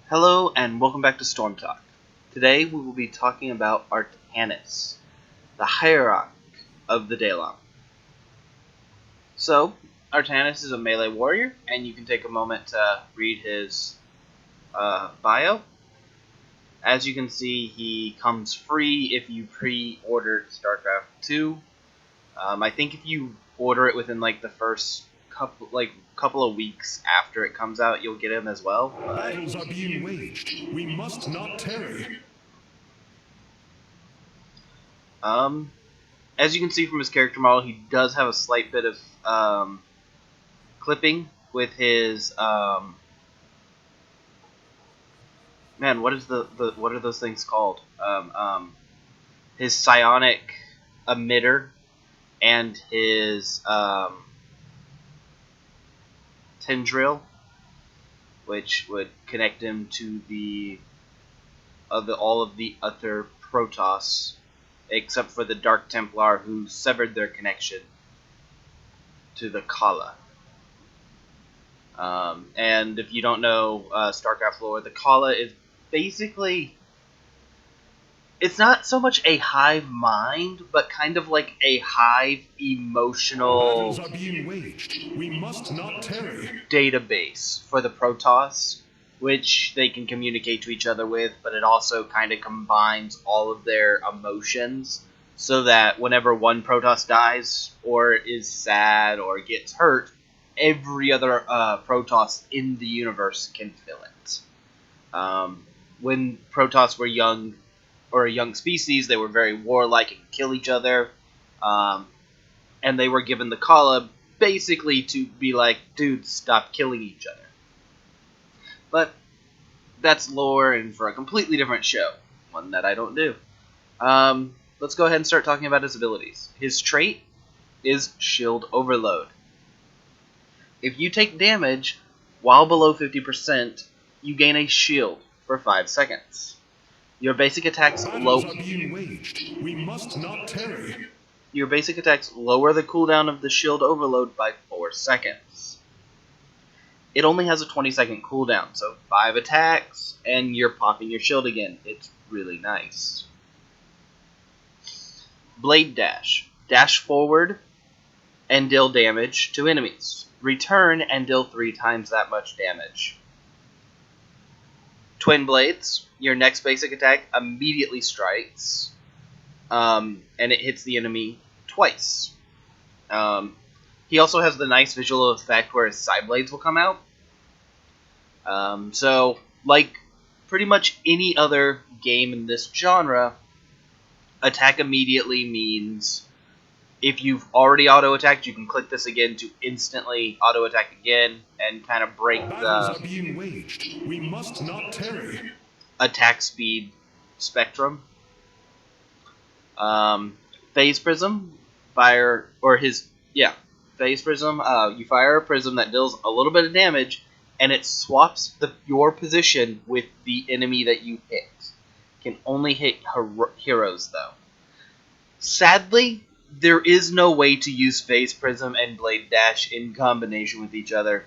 Hello and welcome back to Storm Talk. Today we will be talking about Artanis, the hierarch of the Daylon. So, Artanis is a melee warrior, and you can take a moment to read his bio. As you can see, he comes free if you pre-ordered StarCraft 2. I think if you order it within the first couple of weeks after it comes out, you'll get him as well. Battles are being waged. We must not tarry. As you can see from his character model, he does have a slight bit of clipping with his man. What is what are those things called? His psionic emitter and his tendril, which would connect him to all of the other Protoss, except for the Dark Templar, who severed their connection to the Kala. And if you don't know StarCraft lore, the Kala is basically, it's not so much a hive mind, but kind of like a hive emotional Battles are being waged. We must not tarry. database for the Protoss, which they can communicate to each other with, but it also kind of combines all of their emotions so that whenever one Protoss dies or is sad or gets hurt, every other Protoss in the universe can feel it. When Protoss were young, or a young species, they were very warlike and kill each other, and they were given the Kala basically to be like, dude, stop killing each other. But that's lore and for a completely different show, one that I don't do. Let's go ahead and start talking about his abilities. His trait is Shield Overload. If you take damage while below 50%, you gain a shield for 5 seconds. Your basic attacks Battles are being waged. We must not tarry. Your basic attacks lower the cooldown of the shield overload by 4 seconds. It only has a 20-second cooldown, so 5 attacks, and you're popping your shield again. It's really nice. Blade Dash. Dash forward and deal damage to enemies. Return and deal 3 times that much damage. Twin Blades. Your next basic attack immediately strikes, and it hits the enemy twice. He also has the nice visual effect where his side blades will come out. So, like pretty much any other game in this genre, attack immediately means if you've already auto-attacked, you can click this again to instantly auto-attack again and kind of break Battles are being waged. We must not tarry. Attack speed spectrum. Phase Prism, Phase Prism. You fire a prism that deals a little bit of damage, and it swaps your position with the enemy that you hit. Can only hit heroes though. Sadly, there is no way to use Phase Prism and Blade Dash in combination with each other.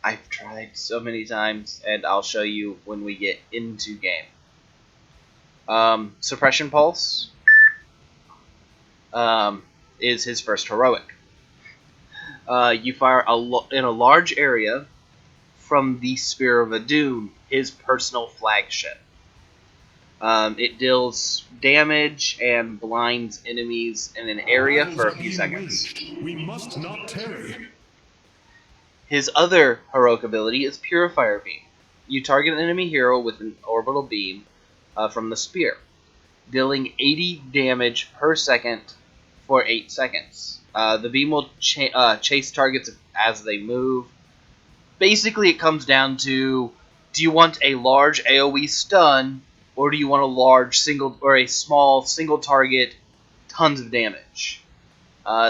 I've tried so many times, and I'll show you when we get into game. Suppression Pulse is his first heroic. You fire in a large area from the Spear of Adun, his personal flagship. It deals damage and blinds enemies in an area for a few seconds. We must not tarry. His other heroic ability is Purifier Beam. You target an enemy hero with an orbital beam from the spear, dealing 80 damage per second for 8 seconds. The beam will chase targets as they move. Basically, it comes down to, do you want a large AoE stun, or do you want a small single target, tons of damage?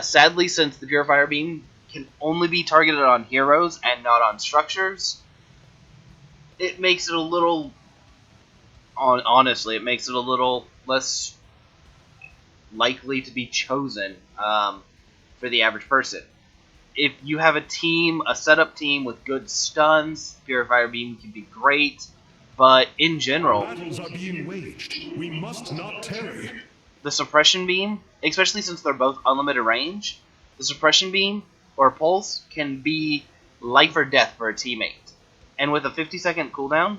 Sadly, since the Purifier Beam can only be targeted on heroes and not on structures, it makes it a little, honestly, it makes it a little less likely to be chosen for the average person. if you have a team, a setup team with good stuns, Purifier Beam can be great. But in general, Battles are being waged. We must not tarry. the Suppression Beam, especially since they're both unlimited range, the Suppression Beam or Pulse can be life or death for a teammate. And with a 50-second cooldown,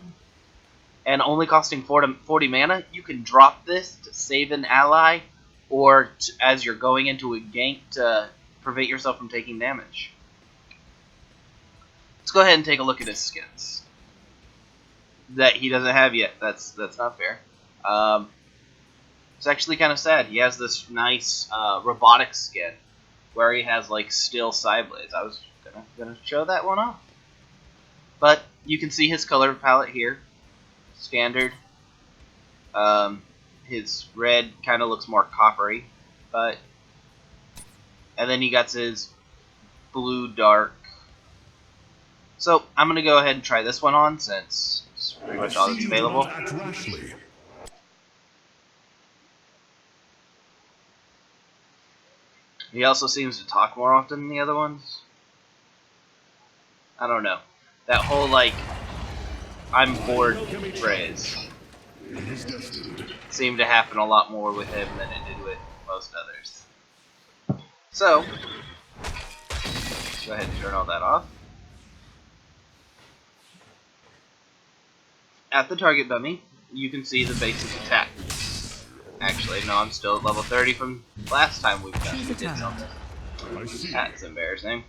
and only costing 40 mana, you can drop this to save an ally, or as you're going into a gank to prevent yourself from taking damage. Let's go ahead and take a look at his skins that he doesn't have yet. That's not fair. It's actually kind of sad. He has this nice robotic skin where he has like steel side blades. I was gonna show that one off, but you can see his color palette here. Standard. His red kind of looks more coppery, and then he got his blue dark. So I'm gonna go ahead and try this one on since it's pretty much all that's available. He also seems to talk more often than the other ones. I don't know. That whole like I'm bored phrase seemed to happen a lot more with him than it did with most others. So, go ahead and turn all that off. At the target dummy, you can see the basic attack. Actually, no, I'm still at level 30 from last time we did something. That's embarrassing.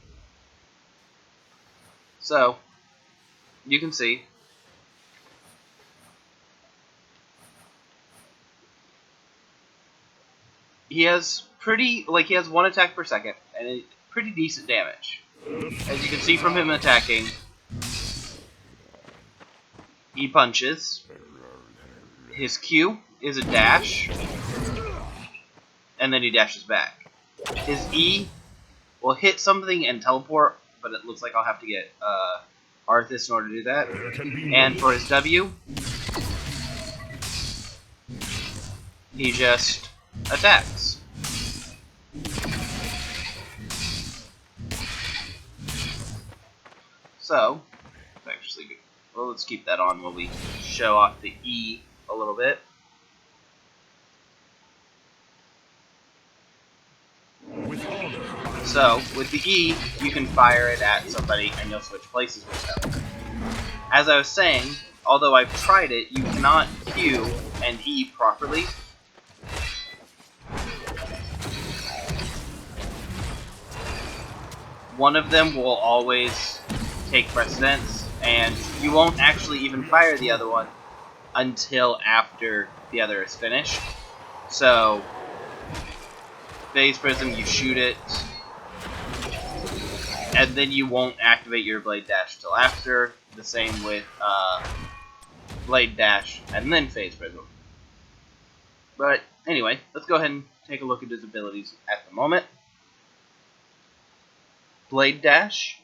So, you can see he has he has one attack per second, and pretty decent damage. As you can see from him attacking, he punches. His Q is a dash, and then he dashes back. His E will hit something and teleport, but it looks like I'll have to get Artanis in order to do that. And for his W, he just attacks. So, actually, well, let's keep that on while we show off the E a little bit. So, with the E, you can fire it at somebody and you'll switch places with them. As I was saying, although I've tried it, you cannot Q and E properly. One of them will always take precedence, and you won't actually even fire the other one until after the other is finished. So, Phase Prism, you shoot it, and then you won't activate your Blade Dash till after. The same with Blade Dash, and then Phase Prism. But anyway, let's go ahead and take a look at his abilities at the moment. Blade Dash,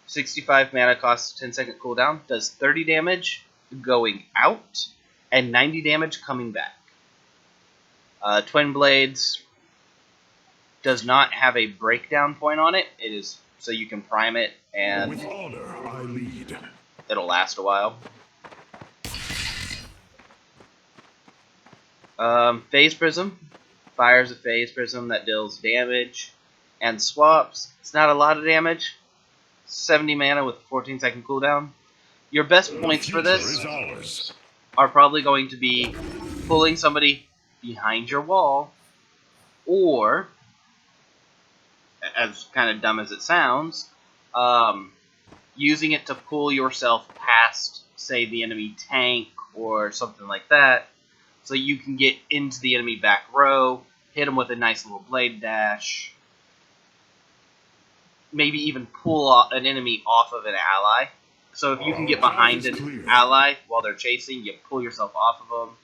65 mana, costs 10-second cooldown, does 30 damage going out, and 90 damage coming back. Twin Blades does not have a breakdown point on it. It is so you can prime it, and with honor, I lead. It'll last a while. Phase Prism fires a Phase Prism that deals damage and swaps. It's not a lot of damage. 70 mana with a 14-second cooldown. Your best points for this are probably going to be pulling somebody behind your wall, or, as kind of dumb as it sounds, using it to pull yourself past, say, the enemy tank or something like that, so you can get into the enemy back row, hit them with a nice little blade dash, maybe even pull an enemy off of an ally. So if you can get behind an ally while they're chasing, you pull yourself off of them,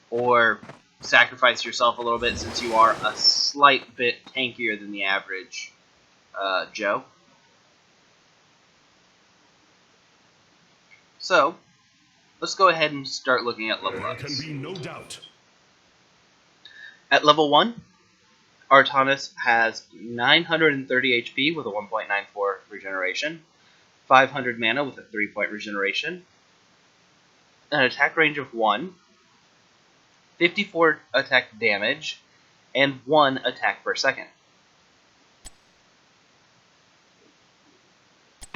or sacrifice yourself a little bit since you are a slight bit tankier than the average Joe. So, let's go ahead and start looking at level ups. There can be no doubt. At level 1, Artanis has 930 HP with a 1.94 regeneration, 500 mana with a 3-point regeneration, an attack range of 1, 54 attack damage, and 1 attack per second.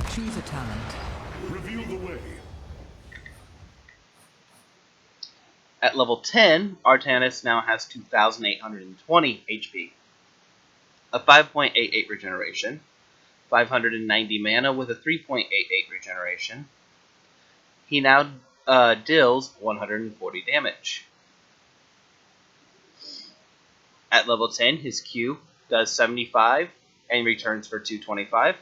Choose a talent. Reveal the way. At level 10, Artanis now has 2,820 HP, a 5.88 regeneration, 590 mana with a 3.88 regeneration. He now deals 140 damage. At level 10, his Q does 75 and returns for 225,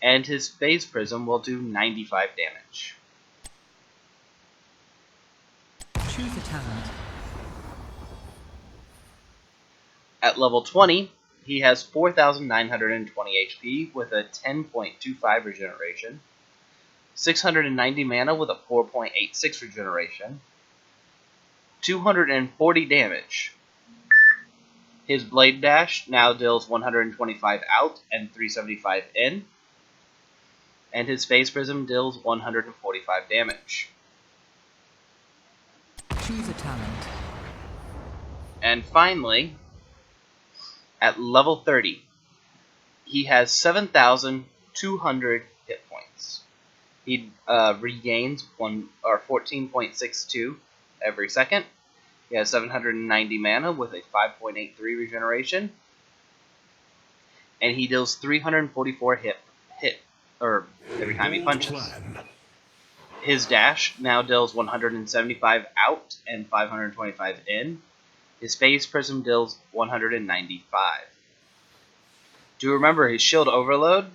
and his Phase Prism will do 95 damage. Choose a talent. At level 20, he has 4,920 HP with a 10.25 regeneration, 690 mana with a 4.86 regeneration, 240 damage. His Blade Dash now deals 125 out and 375 in, and his Phase Prism deals 145 damage. Choose a talent. And finally, at level 30, he has 7,200 hit points. He regains 14.62 every second. He has 790 mana with a 5.83 regeneration, and he deals 344 hit every time he punches. His dash now deals 175 out and 525 in. His Phase Prism deals 195. Do remember his Shield Overload,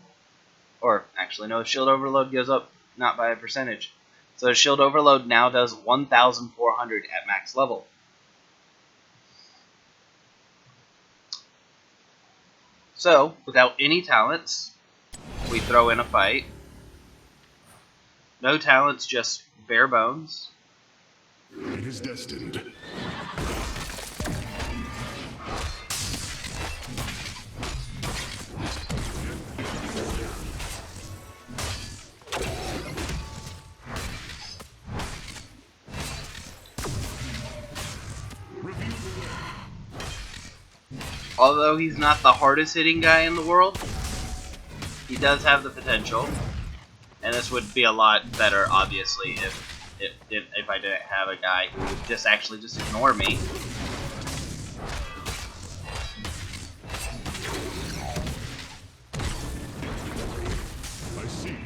or actually no, Shield Overload goes up not by a percentage. So his Shield Overload now does 1,400 at max level. So, without any talents, we throw in a fight. No talents, just bare bones. It is destined. Although he's not the hardest hitting guy in the world, he does have the potential. And this would be a lot better, obviously, if I didn't have a guy who would just ignore me. I see.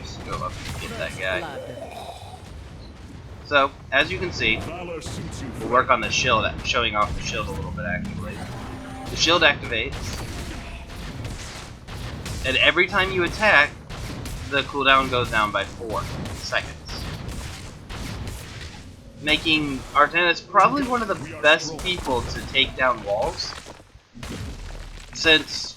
Just go up and get that guy. Blood. So, as you can see, Valor suits you. we'll work on the shield, showing off the shield a little bit actually. The shield activates, and every time you attack, the cooldown goes down by 4 seconds. Making Artanis probably one of the best people to take down walls, since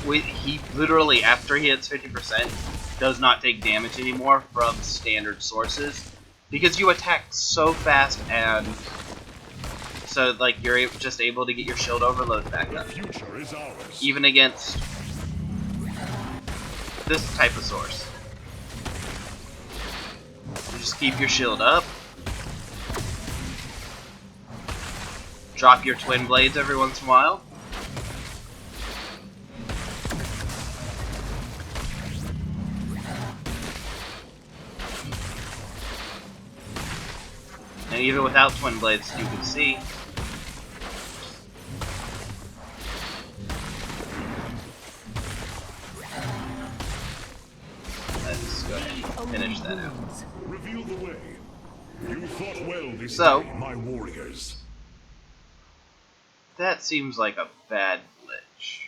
he literally, after he hits 50%, does not take damage anymore from standard sources, because you attack so fast, and so like you're just able to get your shield overload back up, The future is ours. even against this type of source. You just keep your shield up, drop your twin blades every once in a while. And even without twin blades, you can see. Let's go ahead and finish that out. Reveal the way. You fought well this So- day, my warriors. That seems like a bad glitch.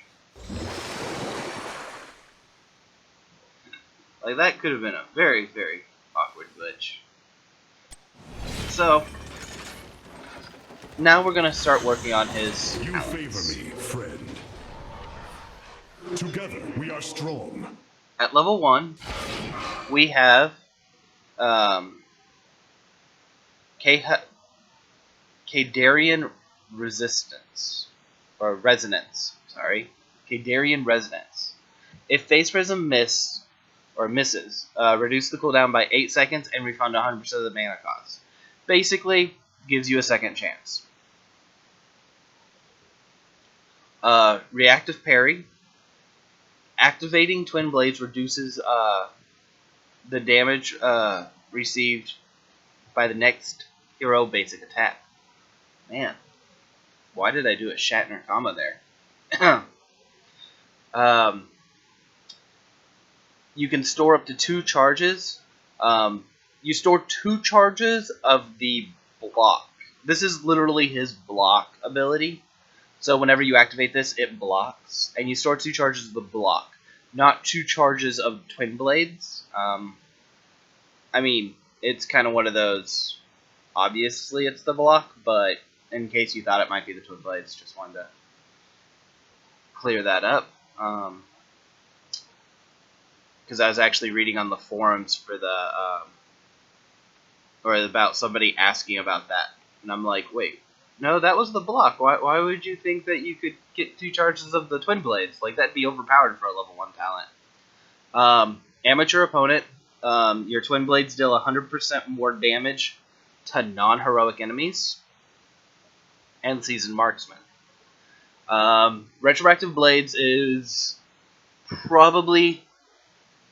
Like, that could have been a very, very awkward glitch. So, now we're gonna start working on his You talents. favor me, friend. Together we are strong. At level 1, we have Cadarian resistance. Or resonance, sorry. Cadarian resonance. If Phase Prism misses, reduce the cooldown by 8 seconds and refund 100% of the mana cost. Basically, gives you a second chance. Reactive Parry. Activating Twin Blades reduces the damage received by the next hero basic attack. Man, why did I do a Shatner comma there? You can store up to 2 charges. You store 2 charges of the block. This is literally his block ability. So whenever you activate this, it blocks. And you store 2 charges of the block, not 2 charges of Twin Blades. I mean, it's kind of one of those, obviously it's the block, but in case you thought it might be the Twin Blades, just wanted to clear that up. Because I was actually reading on the forums for the, or about somebody asking about that. And I'm like, wait, no, that was the block. Why would you think that you could get 2 charges of the Twin Blades? Like, that'd be overpowered for a level 1 talent. Amateur opponent, your Twin Blades deal 100% more damage to non-heroic enemies. And Seasoned Marksman. Retroactive Blades is probably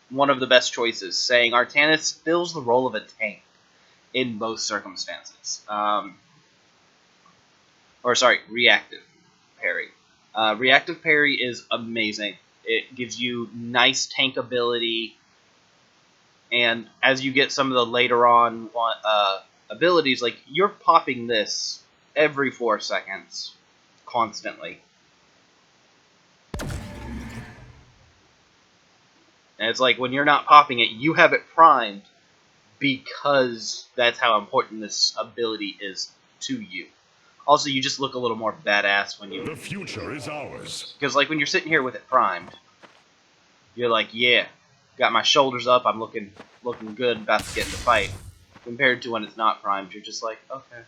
one of the best choices, saying Artanis fills the role of a tank in most circumstances. Reactive Parry. Reactive Parry is amazing. It gives you nice tank ability, and as you get some of the later on abilities, like you're popping this every 4 seconds, constantly. And it's like when you're not popping it, you have it primed because that's how important this ability is to you. Also, you just look a little more badass when you... The future is ours. Because, like, when you're sitting here with it primed, you're like, yeah, got my shoulders up, I'm looking good, about to get in the fight. Compared to when it's not primed, you're just like, okay.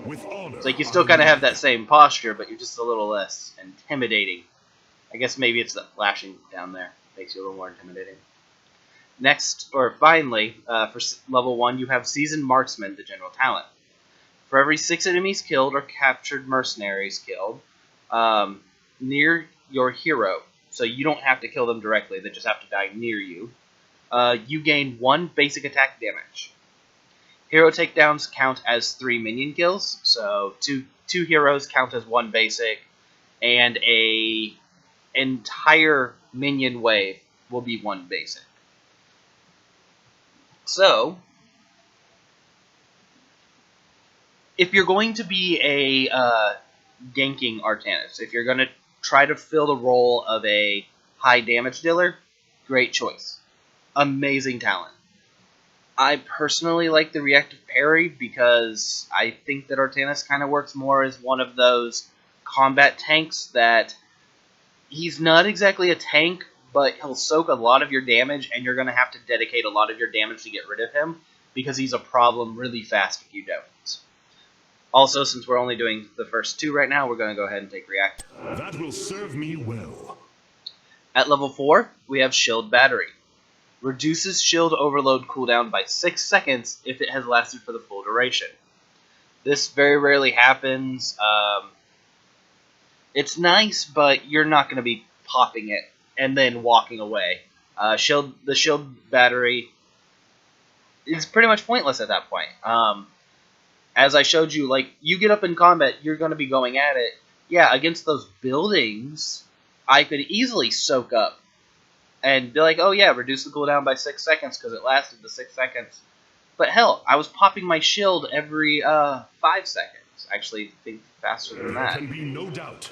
With honor, It's like you still kind of have that same posture, but you're just a little less intimidating. I guess maybe it's the flashing down there. Makes you a little more intimidating. Next, or finally, for level 1, you have Seasoned Marksman, the general talent. For every 6 enemies killed or captured mercenaries killed near your hero, so you don't have to kill them directly, they just have to die near you, you gain 1 basic attack damage. Hero takedowns count as 3 minion kills, so two heroes count as 1 basic, and a entire minion wave will be 1 basic. So, if you're going to be a ganking Artanis, if you're going to try to fill the role of a high damage dealer, great choice. Amazing talent. I personally like the reactive parry because I think that Artanis kind of works more as one of those combat tanks that he's not exactly a tank, but he'll soak a lot of your damage, and you're going to have to dedicate a lot of your damage to get rid of him because he's a problem really fast if you don't. Also, since we're only doing the first 2 right now, we're going to go ahead and take reactive. that will serve me well. At level 4, we have Shield Battery. Reduces shield overload cooldown by 6 seconds if it has lasted for the full duration. This very rarely happens. It's nice, but you're not going to be popping it and then walking away. The shield battery is pretty much pointless at that point. As I showed you, like, you get up in combat, you're going to be going at it. Yeah, against those buildings, I could easily soak up and be like, oh yeah, reduce the cooldown by 6 seconds because it lasted the 6 seconds. But hell, I was popping my shield every 5 seconds. Actually, I think faster than that. There can be no doubt.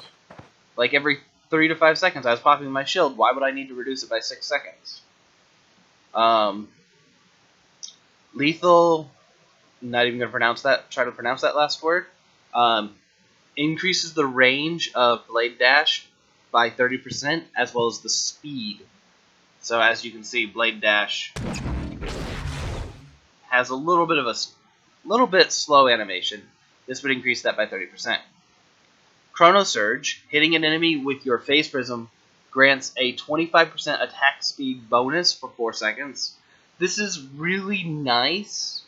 Like every 3 to 5 seconds I was popping my shield. Why would I need to reduce it by 6 seconds? Lethal, not even going to try to pronounce that last word. Increases the range of Blade Dash by 30% as well as the speed. So as you can see, Blade Dash has a little bit slow animation. This would increase that by 30%. Chrono Surge, hitting an enemy with your Phase Prism, grants a 25% attack speed bonus for 4 seconds. This is really nice,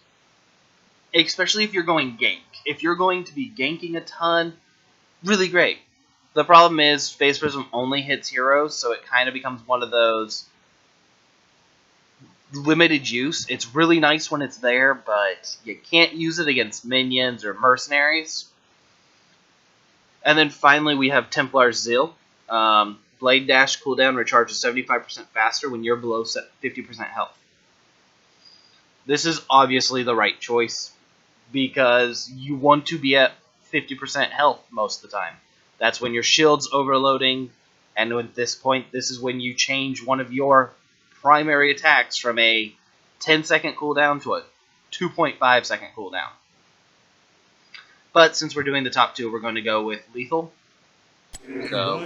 especially if you're going gank. If you're going to be ganking a ton, really great. The problem is Phase Prism only hits heroes, so it kind of becomes one of those limited use. It's really nice when it's there, but you can't use it against minions or mercenaries. And then finally we have Templar Zeal. Blade Dash cooldown recharges 75% faster when you're below 50% health. This is obviously the right choice, because you want to be at 50% health most of the time. That's when your shield's overloading, and at this point, this is when you change one of your primary attacks from a 10-second cooldown to a 2.5 second cooldown. But since we're doing the top two, we're going to go with Lethal. So,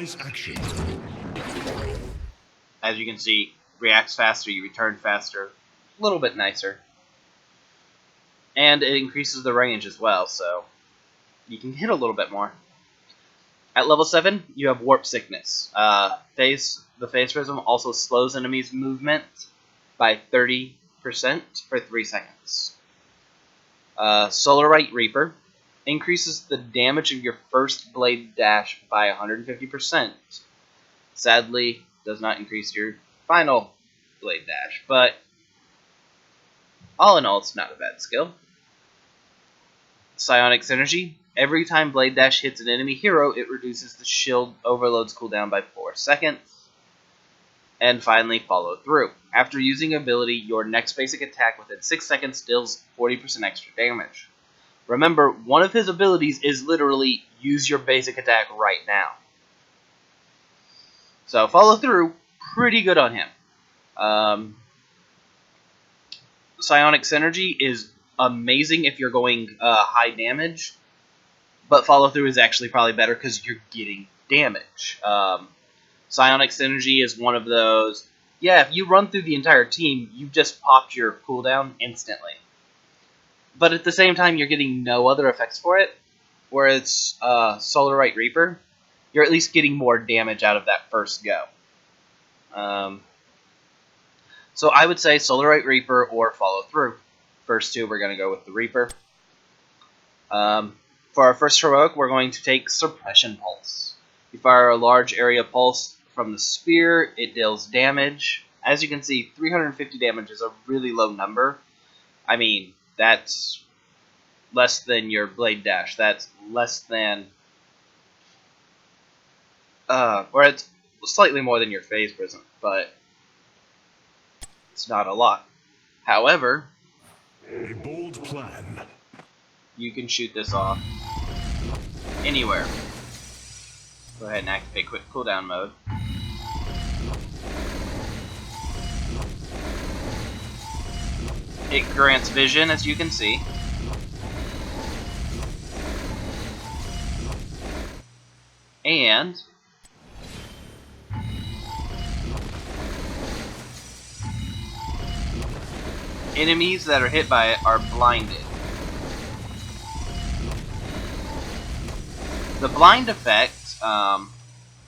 as you can see, reacts faster, you return faster, a little bit nicer. And it increases the range as well, so you can hit a little bit more. At level 7, you have Warp Sickness. The Phase Prism also slows enemies' movement by 30% for 3 seconds. Solarite Reaper increases the damage of your first Blade Dash by 150%. Sadly, does not increase your final Blade Dash, but all in all, it's not a bad skill. Psionic Synergy. Every time Blade Dash hits an enemy hero, it reduces the shield overload's cooldown by 4 seconds. And finally, Follow Through. After using ability, your next basic attack within 6 seconds deals 40% extra damage. Remember, one of his abilities is literally use your basic attack right now. So Follow Through, pretty good on him. Psionic Synergy is amazing if you're going high damage, but Follow Through is actually probably better because you're getting damage. Psionic Synergy is one of those, yeah, if you run through the entire team, you've just popped your cooldown instantly. But at the same time, you're getting no other effects for it, whereas Solarite Reaper, you're at least getting more damage out of that first go. So I would say Solarite Reaper or Follow Through. First two, we're going to go with the Reaper. For our first heroic, we're going to take Suppression Pulse. You fire a large area pulse from the spear, it deals damage. As you can see, 350 damage is a really low number. I mean, that's less than your Blade Dash. That's less than... or it's slightly more than your Phase Prism, but it's not a lot. However, a bold plan. You can shoot this off anywhere. Go ahead and activate quick cooldown mode. It grants vision, as you can see. And enemies that are hit by it are blinded. The blind effect,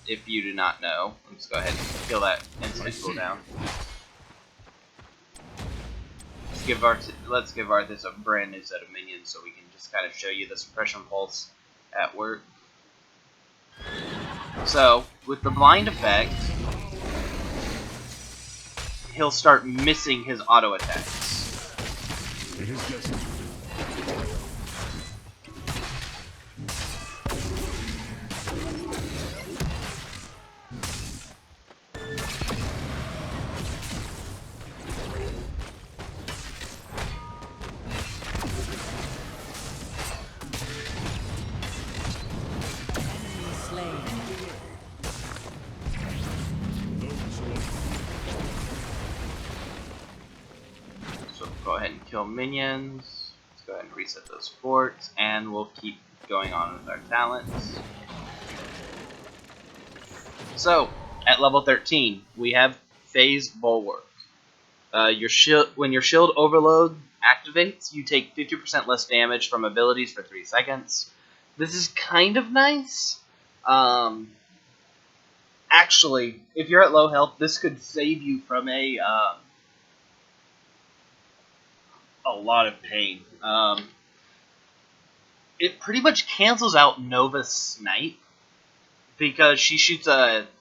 if you do not know, let's go ahead and kill that instant cooldown. Let's give Artanis a brand new set of minions so we can just kind of show you the suppression pulse at work. So, with the blind effect, he'll start missing his auto attacks. It is destined. Go ahead and kill minions. Let's go ahead and reset those forts, and we'll keep going on with our talents. So, at level 13, we have Phase Bulwark. When your shield overload activates, you take 50% less damage from abilities for 3 seconds. This is kind of nice. Actually, if you're at low health, this could save you from a lot of pain. It pretty much cancels out Nova's snipe because she shoots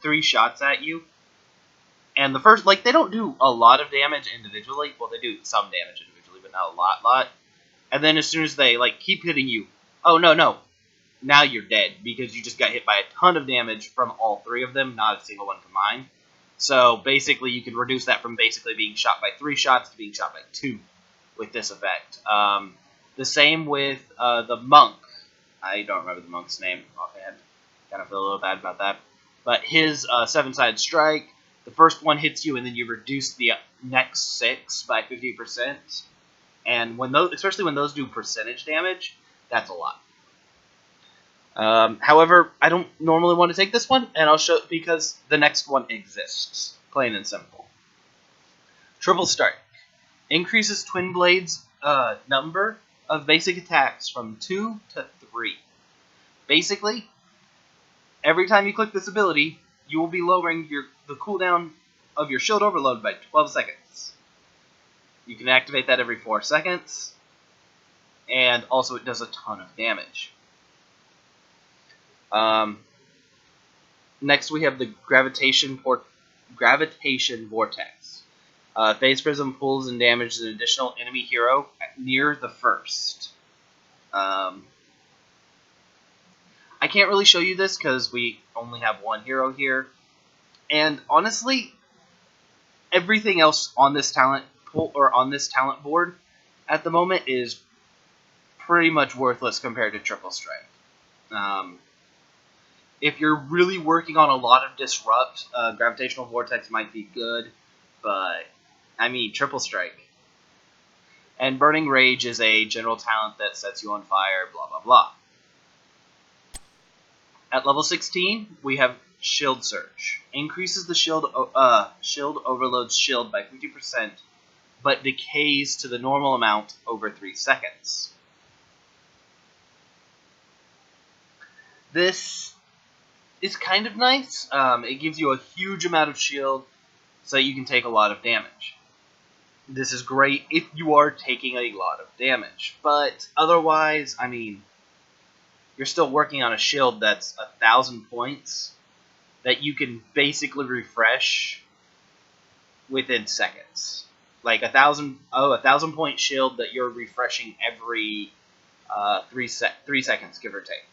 3 shots at you. And the first, like, they don't do a lot of damage individually. Well, they do some damage individually, but not a lot. And then as soon as they, like, keep hitting you, oh, no. Now you're dead because you just got hit by a ton of damage from all 3 of them, not a single one combined. So basically, you can reduce that from basically being shot by 3 shots to being shot by 2 with this effect. The same with the monk. I don't remember the monk's name offhand. Kind of feel a little bad about that. But his 7-sided strike, the first one hits you, and then you reduce the next 6 by 50%. And when those, especially when those do percentage damage, that's a lot. However, I don't normally want to take this one, and I'll show because the next one exists, plain and simple. Triple Strike increases Twin Blade's number of basic attacks from 2 to 3. Basically, every time you click this ability, you will be lowering the cooldown of your shield overload by 12 seconds. You can activate that every 4 seconds, and also it does a ton of damage. Next we have the Gravitation Vortex. Phase Prism pulls and damages an additional enemy hero near the first. I can't really show you this because we only have one hero here. And honestly, everything else on this talent pool or on this talent board at the moment is pretty much worthless compared to Triple Strike. If you're really working on a lot of Disrupt, Gravitational Vortex might be good, but I mean, Triple Strike. And Burning Rage is a general talent that sets you on fire, blah blah blah. At level 16, we have Shield Surge. Increases the shield overload's shield by 50%, but decays to the normal amount over 3 seconds. This is kind of nice. It gives you a huge amount of shield so that you can take a lot of damage. This is great if you are taking a lot of damage, but otherwise, I mean, you're still working on a shield that's 1,000 points that you can basically refresh within seconds. Like a 1,000 point shield that you're refreshing every 3 seconds, give or take.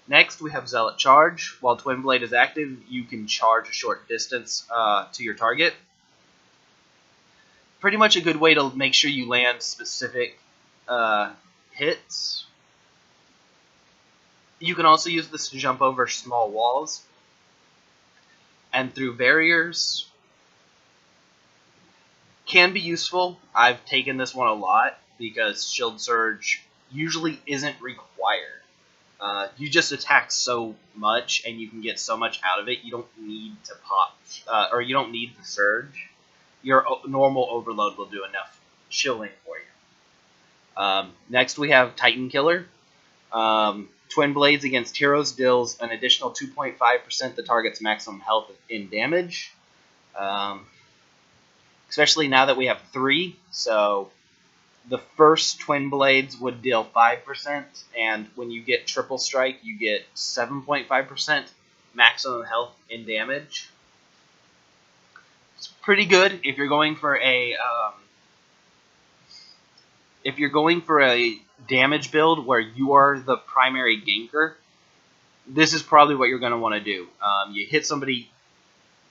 Next, we have Zealot Charge. While Twin Blade is active, you can charge a short distance to your target. Pretty much a good way to make sure you land specific hits. You can also use this to jump over small walls and through barriers. Can be useful. I've taken this one a lot because Shield Surge usually isn't required. You just attack so much and you can get so much out of it, you don't need to pop, or you don't need the surge. Your normal overload will do enough shielding for you. Next we have Titan Killer. Twin Blades against heroes deals an additional 2.5% the target's maximum health in damage. Especially now that we have 3, so the first Twin Blades would deal 5%, and when you get Triple Strike, you get 7.5% maximum health in damage. It's pretty good if you're going for a damage build where you are the primary ganker. This is probably what you're going to want to do. You hit somebody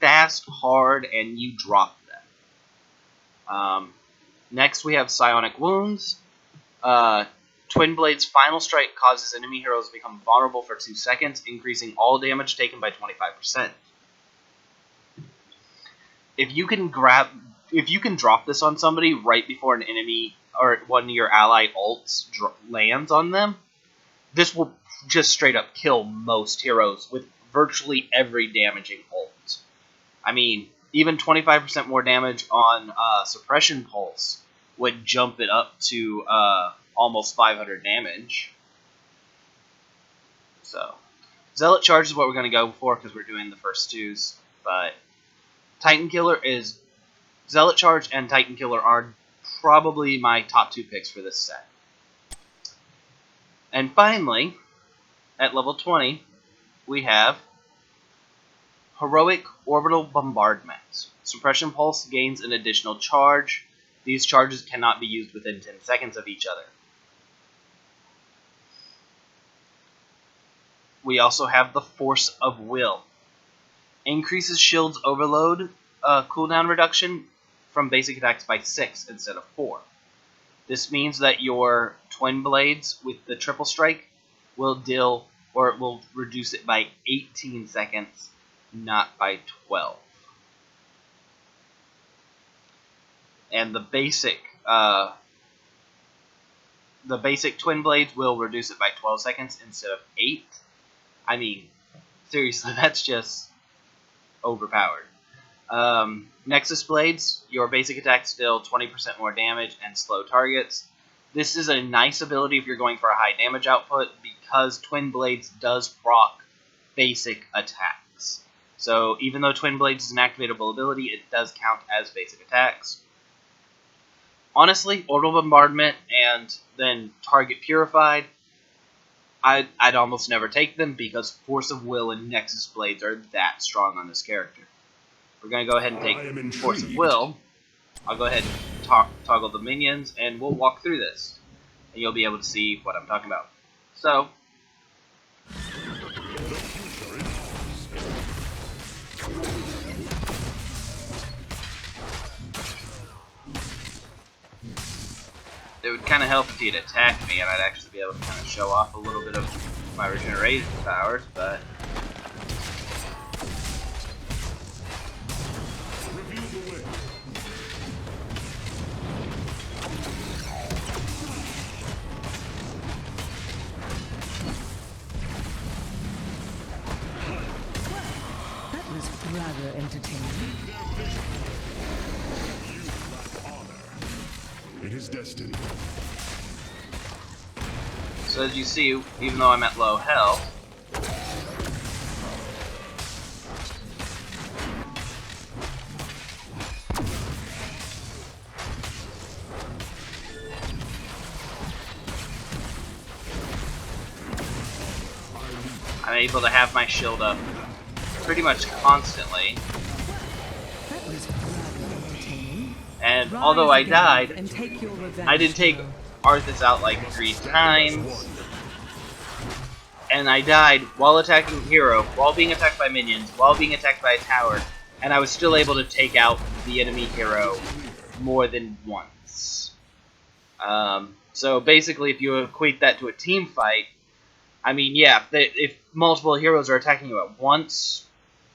fast, hard, and you drop them. Next, we have Psionic Wounds. Twin Blade's Final Strike causes enemy heroes to become vulnerable for 2 seconds, increasing all damage taken by 25%. If you can drop this on somebody right before an enemy or one of your ally ults lands on them, this will just straight up kill most heroes with virtually every damaging ult. I mean, even 25% more damage on Suppression Pulse would jump it up to almost 500 damage. So, Zealot Charge is what we're going to go for because we're doing the first twos. But Titan Killer is... Zealot Charge and Titan Killer are probably my top 2 picks for this set. And finally, at level 20, we have Heroic Orbital Bombardment. Suppression Pulse gains an additional charge. These charges cannot be used within 10 seconds of each other. We also have the Force of Will. Increases Shield's Overload cooldown reduction from basic attacks by 6 instead of 4. This means that your Twin Blades with the Triple Strike will deal, or it will reduce it by 18 seconds, not by 12. And the basic Twin Blades will reduce it by 12 seconds instead of 8. I mean, seriously, that's just overpowered. Nexus Blades, your basic attacks deal 20% more damage and slow targets. This is a nice ability if you're going for a high damage output because Twin Blades does proc basic attacks. So even though Twin Blades is an activatable ability, it does count as basic attacks. Honestly, Orbital Bombardment and then Target Purified, I'd almost never take them because Force of Will and Nexus Blades are that strong on this character. We're going to go ahead and take Force of Will. I'll go ahead and toggle the minions, and we'll walk through this. And you'll be able to see what I'm talking about. So, it would kind of help if he'd attack me, and I'd actually be able to kind of show off a little bit of my regeneration powers, but... That was rather entertaining. It is destined. So as you see, even though I'm at low health, I'm able to have my shield up pretty much constantly. That was rather entertaining. And although I died, And take your revenge, I did take hero. Artanis out like 3 times. And I died while attacking Hero, while being attacked by minions, while being attacked by a tower, and I was still able to take out the enemy hero more than once. So basically, if you equate that to a team fight, I mean, yeah, if multiple heroes are attacking you at once,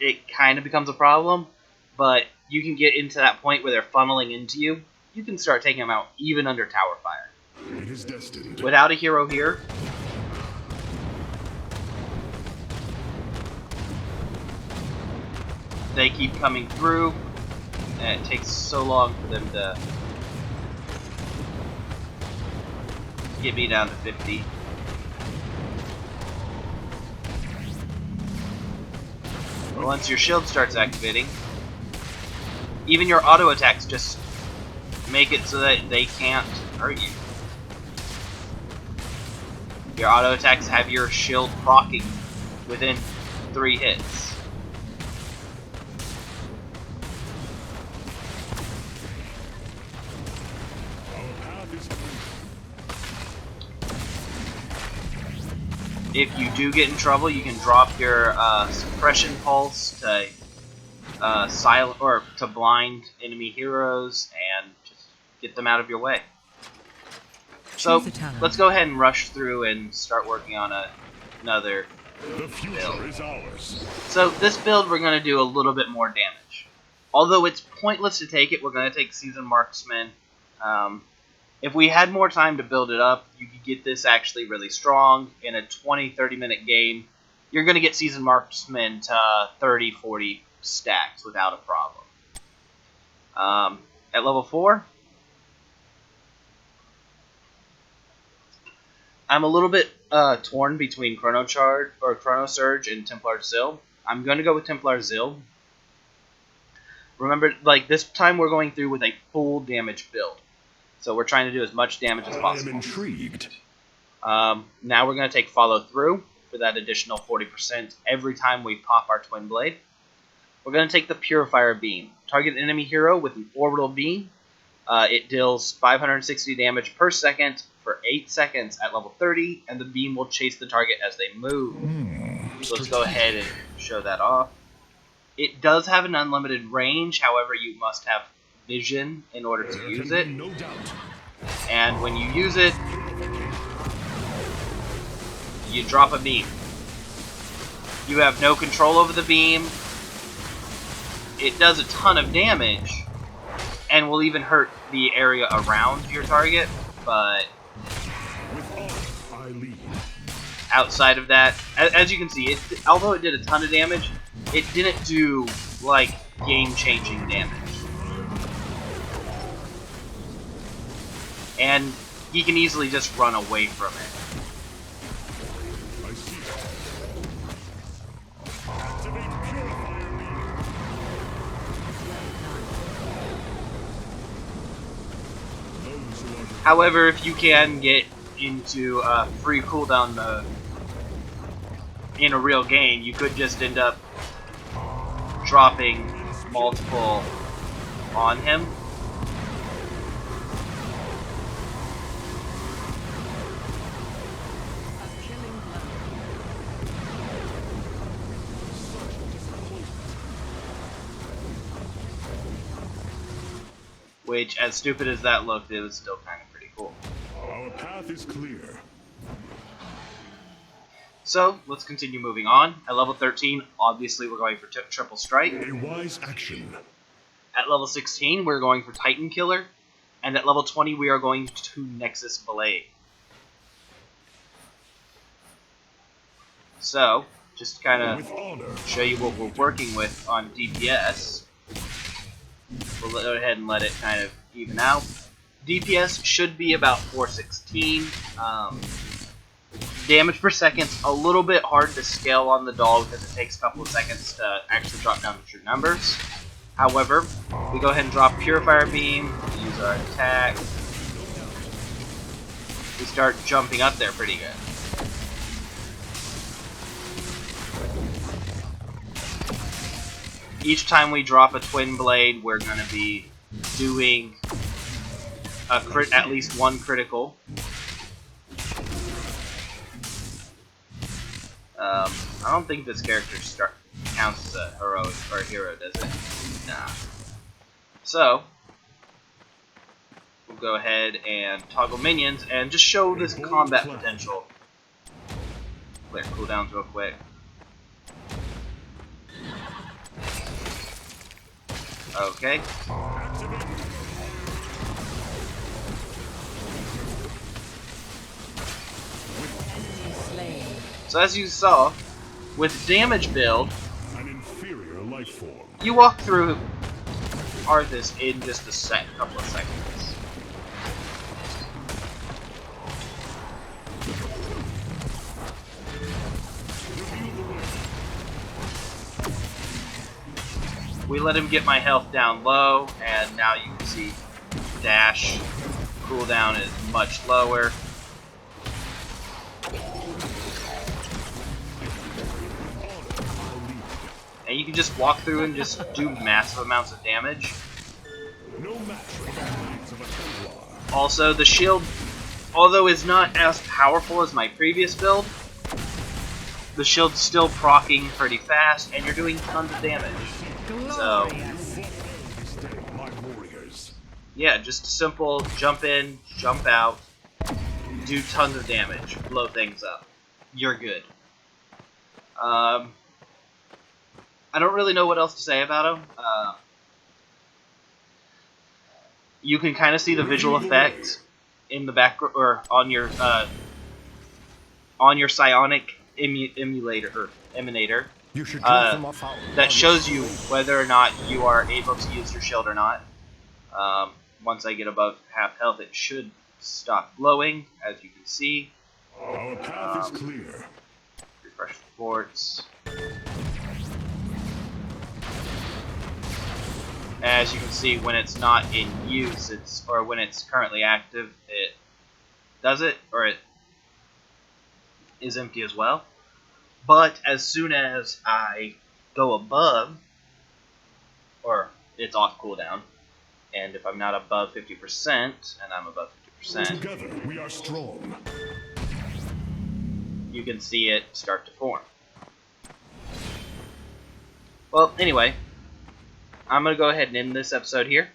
it kind of becomes a problem, but you can get into that point where they're funneling into you. You can start taking them out even under tower fire. It is destined. Without a hero here, they keep coming through, and it takes so long for them to get me down to 50. But once your shield starts activating, even your auto attacks just make it so that they can't hurt you. Your auto attacks have your shield proccing within 3 hits. If you do get in trouble, you can drop your suppression pulse to silent or to blind enemy heroes and just get them out of your way. So Choose a talent. let's go ahead and rush through and start working on another The future build. is ours. So this build we're going to do a little bit more damage. Although it's pointless to take it, we're going to take Seasoned Marksman. If we had more time to build it up, you could get this actually really strong. In a 20-30 minute game, you're going to get Seasoned Marksman to 30-40 stacks without a problem. At level 4, I'm a little bit torn between Chrono Surge and Templar Zil. I'm going to go with Templar Zil. Remember, like, this time we're going through with a full damage build. So we're trying to do as much damage as possible. I am intrigued. Now we're going to take Follow Through for that additional 40% every time we pop our Twin Blade. We're going to take the Purifier Beam. Target an enemy hero with an orbital beam. It deals 560 damage per second for 8 seconds at level 30, and the beam will chase the target as they move. So let's go ahead and show that off. It does have an unlimited range, however you must have vision in order to use it. No doubt. And when you use it, you drop a beam. You have no control over the beam. It does a ton of damage, and will even hurt the area around your target, but outside of that, as you can see, although it did a ton of damage, it didn't do, like, game-changing damage. And he can easily just run away from it. However, if you can get into a free cooldown mode in a real game, you could just end up dropping multiple on him. Which, as stupid as that looked, it was still kind of pretty cool. Our path is clear. So, let's continue moving on. At level 13, obviously we're going for Triple Strike. A wise action. At level 16, we're going for Titan Killer. And at level 20, we are going to Nexus Blade. So, just to kind of show you what we're working with on DPS, we'll go ahead and let it kind of even out. DPS should be about 416. Damage per second's a little bit hard to scale on the doll because it takes a couple of seconds to actually drop down to true numbers. However, we go ahead and drop Purifier Beam, use our attack. We start jumping up there pretty good. Each time we drop a Twin Blade, we're going to be doing at least one critical. I don't think this character counts as a heroic or a hero, does it? Nah. So, we'll go ahead and toggle minions and just show this combat potential. Clear cooldowns real quick. Okay. So as you saw, with damage build, An inferior life form. you walk through Artanis in just a couple of seconds. We let him get my health down low, and now you can see dash cooldown is much lower. And you can just walk through and just do massive amounts of damage. No match for the needs of a Templar. Also, the shield, although it's not as powerful as my previous build, the shield's still proccing pretty fast, and you're doing tons of damage. So, My warriors. yeah, just a simple jump in, jump out, do tons of damage, blow things up. You're good. I don't really know what else to say about him. You can kind of see the visual effect in the background, or on your psionic emulator. You should drink from a fountain. That shows you whether or not you are able to use your shield or not. Once I get above half health, it should stop glowing, as you can see. Our path is clear. Refresh reports. As you can see, when it's not in use, or when it's currently active, it does it, or it is empty as well. But as soon as I go above, or it's off cooldown, and if I'm not above 50%, and I'm above 50%, Together we are strong. you can see it start to form. Well, anyway, I'm going to go ahead and end this episode here.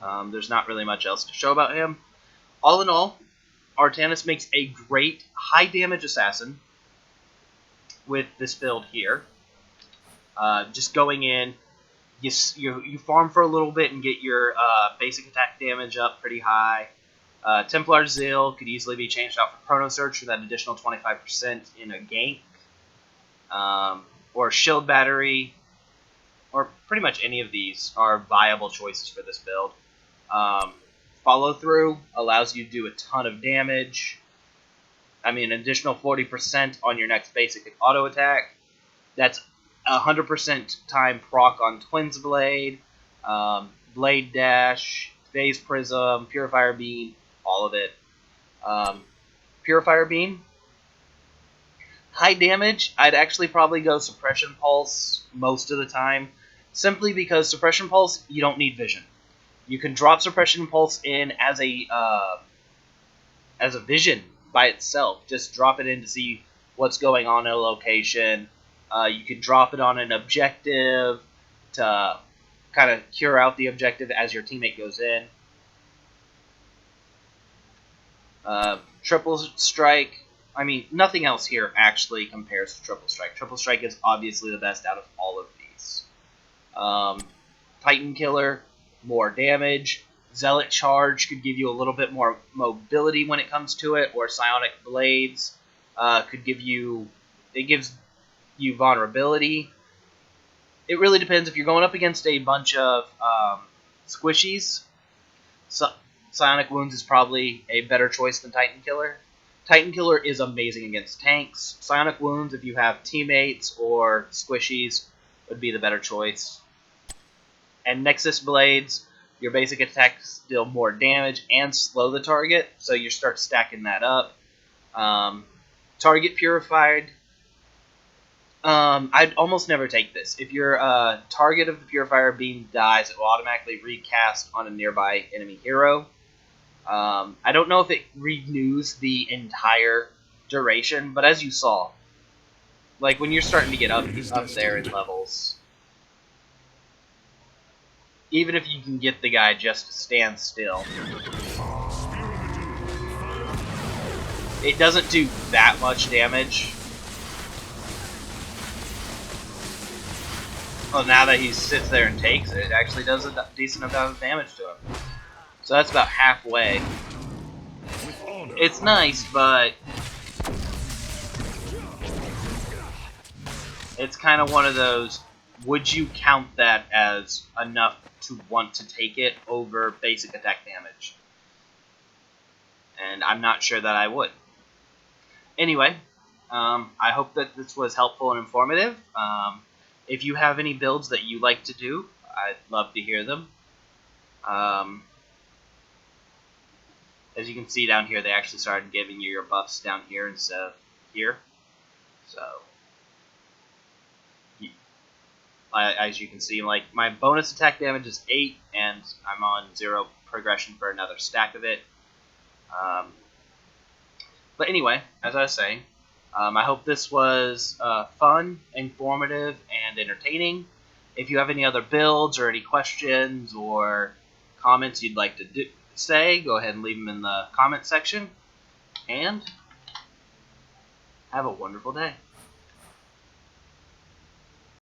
There's not really much else to show about him. All in all, Artanis makes a great high damage assassin with this build here. Just going in, you farm for a little bit and get your basic attack damage up pretty high. Templar Zeal could easily be changed out for Chrono Surge for that additional 25% in a gank. Or Shield Battery, or pretty much any of these are viable choices for this build. Follow Through allows you to do a ton of damage. I mean, an additional 40% on your next basic auto attack. That's 100% time proc on Twins Blade, Blade Dash, Phase Prism, Purifier Beam, all of it. Purifier Beam, high damage, I'd actually probably go Suppression Pulse most of the time, simply because Suppression Pulse, you don't need vision. You can drop Suppression Pulse in as a vision by itself. Just drop it in to see what's going on in a location. You can drop it on an objective to kind of cure out the objective as your teammate goes in. Triple Strike, I mean, nothing else here actually compares to Triple Strike. Triple Strike is obviously the best out of all of these. Titan Killer, more damage. Zealot Charge could give you a little bit more mobility when it comes to it, or Psionic Blades could give you, it gives you vulnerability. It really depends. If you're going up against a bunch of squishies, Psionic Wounds is probably a better choice than Titan Killer. Titan Killer is amazing against tanks. Psionic Wounds, if you have teammates or squishies, would be the better choice. And Nexus Blades, your basic attacks deal more damage and slow the target, so you start stacking that up. Target Purified, I'd almost never take this. If your target of the Purifier Beam dies, it will automatically recast on a nearby enemy hero. I don't know if it renews the entire duration, but as you saw, like when you're starting to get up there in levels, even if you can get the guy just to stand still, it doesn't do that much damage. Well, now that he sits there and takes it, it actually does a decent amount of damage to him. So that's about halfway. It's nice, but it's kind of one of those, would you count that as enough to want to take it over basic attack damage? And I'm not sure that I would. Anyway, I hope that this was helpful and informative. If you have any builds that you like to do, I'd love to hear them. As you can see down here, they actually started giving you your buffs down here instead of here. So, as you can see, like my bonus attack damage is 8, and I'm on 0 progression for another stack of it. But anyway, as I was saying, I hope this was fun, informative, and entertaining. If you have any other builds or any questions or comments you'd like to say, go ahead and leave them in the comment section. And have a wonderful day.